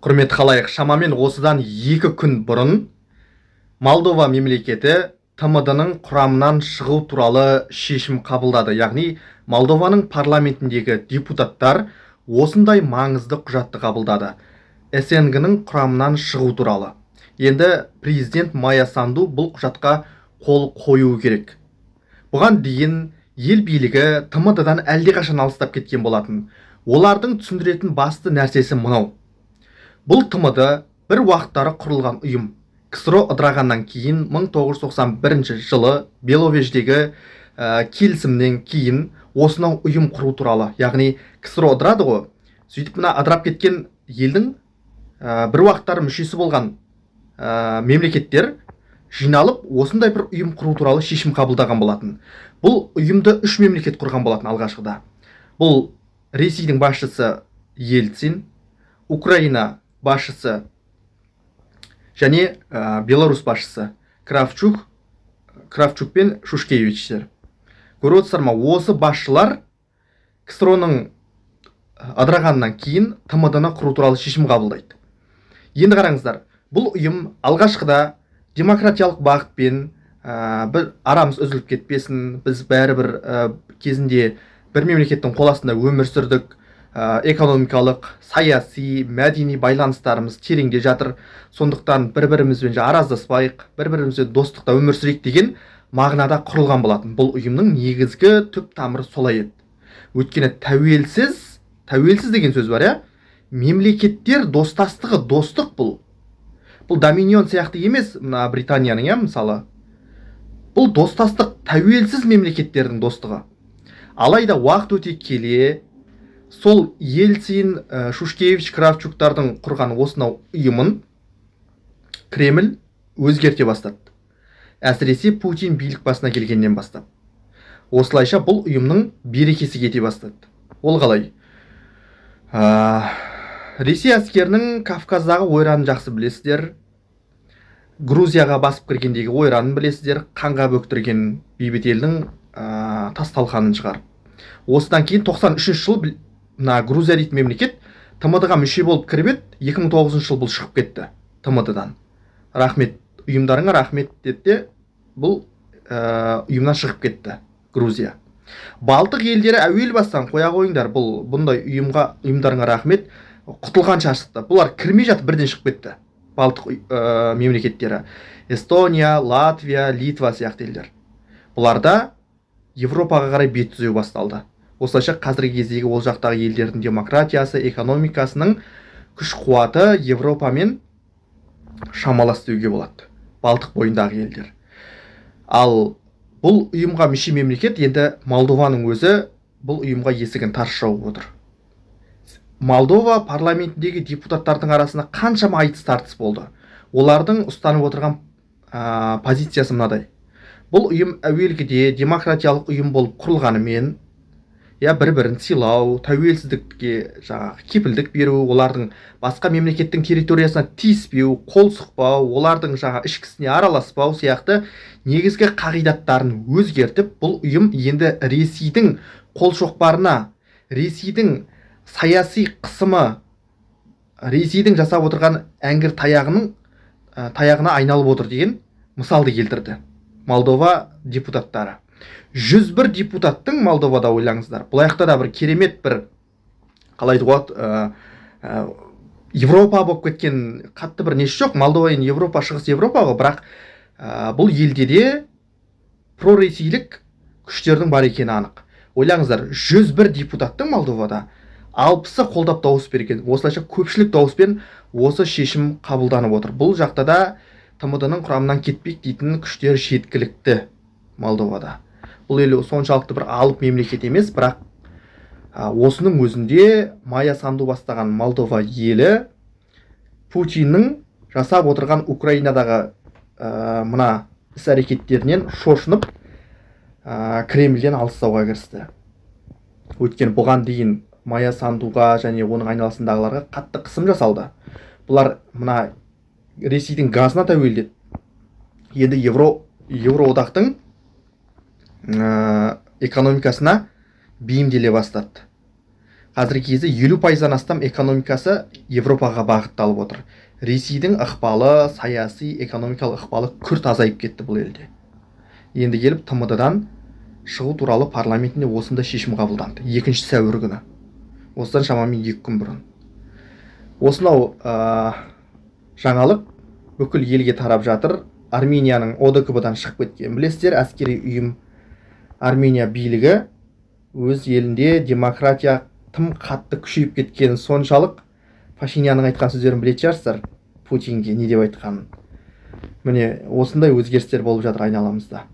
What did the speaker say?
Құрметті халайық, шамамен осыдан 2 күн бұрын Молдова мемлекеті ТМД-ның құрамынан шығу туралы шешім қабылдады. Яғни Молдованың парламентіндегі депутаттар осындай маңызды құжатты қабылдады. СНГ-ның құрамынан шығу туралы. Енді президент Майя Санду бұл құжатқа қол қоюы керек. Бұған дейін ел билігі ТМД-дан әлдеқашан алыстап кеткен болатын. Олардың түсіндіретін басты нәрсесі мынау. Бұл ТМД бір уақыттары құрылған ұйым. КСРО ыдырағаннан кейін 1991 жылы Беловеждегі келісімнен кейін осынау ұйым құру туралы. Яғни КСРО ыдырады ғой. Сөйтіп мына ыдырап кеткен елдің бір уақыттары мүшесі болған мемлекеттер жиналып осындай бір ұйым құру туралы шешім қабылдаған болатын. Бұл ұйымды 3 мемлекет құрған болатын алғашқыда. Бұл Ресейдің басшысы Ельцин, Украина басшысы және Беларусь басшысы Кравчук пен Шушкевичтер. Көріп отырсыздар ма, осы басшылар КСРО-ның ыдырағаннан кейін ТМД-ны құру туралы шешім қабылдайды. Енді қараңыздар, бұл ұйым алғашқыда демократиялық бағытпен бір арамыз үзіліп кетпесін, біз бәрібір кезінде бір мемлекеттің қол астында өмір сүрдік, экономикалық, саяси, мәдени байланыстарымыз тереңде жатыр, сондықтан бір-бірімізбен араздаспайық, бір-бірімізбен достықта өмір сүрейік деген мағынада құрылған болатын. Бұл ұйымның негізгі түп тамыры солай еді. Өйткені тәуелсіз деген сөз бар, мемлекеттер достастығы, достық бұл. Бұл доминион сияқты емес, мына Британияның, мысалы. Бұл достастық тәуелсіз мемлекеттердің достығы. Алайда уақыт өте келе, сол Ельцин, Шушкевич, Кравчуктардың құрған осынау ұйымын Кремль өзгерте бастады. Әсіресе Путин билік басына келгеннен бастап. Осылайша бұл ұйымның берекесі кете бастады. Ол қалай? Ресей әскерінің Кавказдағы ойранын жақсы білесіздер. Грузияға басып кіргендегі ойранын білесіздер. Қанға бөктірген бейбіт елдің тас-талқанын шығарып. Осыдан кейін 93 жыл Грузия дейтін мемлекет ТМД-ға мүше болып кіріп еді, 2009 жыл бұл шығып кетті ТМД-дан. Рахмет, ұйымдарыңа рахмет деді, бұл ұйымнан шығып кетті Грузия. Балтық елдері әуел бастан қоя қойыңдар, бұл бұндай ұйымдарыңа рахмет, құтылғанша шықты. Бұлар кірмей жатып бірден шығып кетті. Балтық мемлекеттері. Эстония, Латвия, Литва сияқты елдер. Бұларда Европаға қарай бет түзеу басталды. Осылайша қазіргі кездегі ол жақтағы елдердің демократиясы, экономикасының күш қуаты Европамен шамалас деуге болады. Балтық бойындағы елдер. Ал бұл ұйымға мүше мемлекет енді Молдованың өзі бұл ұйымға есігін тарс жауып отыр. Молдова парламентіндегі депутаттардың арасында қаншама айтыс-тартыс болды. Олардың ұстанып отырған позициясы мынадай. Бұл ұйым әуелгіде демократиялық ұйым болып құрылғанымен, бір-бірін сыйлау, тәуелсіздікке кепілдік беру, олардың басқа мемлекеттің территориясына тиіспеу, қол сұқпау, олардың ішкісіне араласпау сияқты негізгі қағидаттарын өзгертіп, бұл ұйым енді Ресейдің қол шоқпарына, Ресейдің саяси қысымы, Ресейдің жасап отырған әңгір таяғына айналып отыр деген мысалды келтірді Молдова депутаттары. 101 депутаттың Молдовада, ойлаңыздар, бұлаяқта да бір керемет бір, қалай айтуға, Европа болып кеткен қатты бір несі жоқ. Молдова енді Европа, шығыс Европа ғой, бірақ бұл елде де проресейлік күштердің бар екені анық. Ойлаңыздар, 101 депутаттың Молдовада 60-ы қолдап дауыс берген. Осылайша көпшілік дауыспен осы шешім қабылданып отыр. Бұл жақта да ТМД-ның құрамынан кетпек дейтін күштер жеткілікті Молдовада. Бұл ел соншалықты бір алып мемлекет емес, бірақ осының өзінде Майя Санду бастаған Молдова елі Путиннің жасап отырған Украинадағы мына іс-әрекеттерінен шошынып Кремльден алыстауға кірісті. Өйткені бұған дейін Майя Сандуға және оның айналасындағыларға қатты қысым жасалды. Бұлар мына Ресейдің газына тәуелді. Енді Евроодақтың экономикасына бейімделе бастады. қазіргі кезде 50%-нан астам экономикасы Европаға бағытталып отыр. Ресейдің ықпалы, саяси, экономикалық ықпалы күрт азайып кетті бұл елде. Енді келіп ТМД-дан шығу туралы парламентінде осында шешім қабылданды. 2 сәуір күні. Осыдан шамамен 2 күн бұрын. Осынау жаңалық бүкіл елге тарап жатыр. Арменияның ОДКБ-дан шығып кеткен. Білесіздер, әскери ұйым Армения билігі өз елінде демократия тым қатты күшейіп кеткені соншалық, Пашинянның айтқан сөздерін білетін шығарсыздар, Путинге не деп айтқанын. Міне осындай өзгерістер болып жатыр айналамызда.